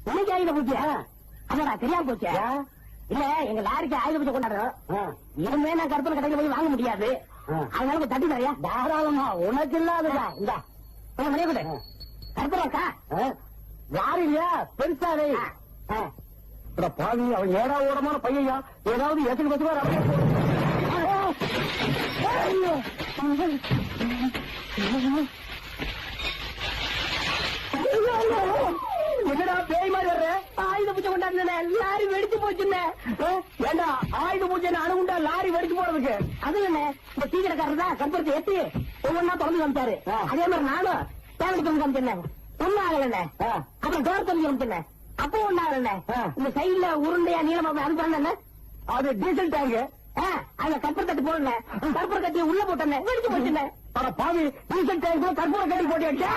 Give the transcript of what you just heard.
இன்னைக்கு ஆயுத பூச்சியா? அதோட தெரியாம போச்சு. இல்ல எங்க லாரிக்கு ஆயுத பூஜை கொண்டாடுறோம். இனிமே நான் கருப்பூர் கடையில போய் வாங்க முடியாது. அதனால தட்டி தரையா தாராளமா உனக்கு இல்லாததா இந்த மணிய கூட கருப்பூராக்கா லாரி இல்லையா பெருசாவே பாவி. அவன் ஏடா ஓடமான பையா ஏதாவது எதுக்கு பத்துவார். என்னடா பேய் மாதிரி வர்ற? ஆயுத பூஜை கொண்டாடுன லாரி வெடிச்சு போச்சுன்னு. ஏண்டா ஆயுத பூஜை அணுகுண்டா லாரி வெடிச்சு போறதுக்கு? அது என்ன இந்த சீக்கிரக்காரர் தான் கற்பூரத்தை ஏற்றி ஒவ்வொன்னா தொடர்ந்து காமிச்சாரு. அதே மாதிரி நானும் தேவை தொடர்ந்து காமிச்சேன். ஒன்னும் ஆகல. அப்புறம் டோர் தொடர்ந்து காமிச்சேன். அப்போ ஒன்னும் ஆகல. இந்த சைட்ல உருண்டையா நீளமா அது பண்ண அது டீசல் டேங்க். அதுல கற்பூர கட்டி போடல. கற்பூர கட்டி உள்ள போட்டேன் வெடிச்சு போச்சுன்னு. பாவி டீசல் டேங்க் கற்பூர கட்டி போட்டியா?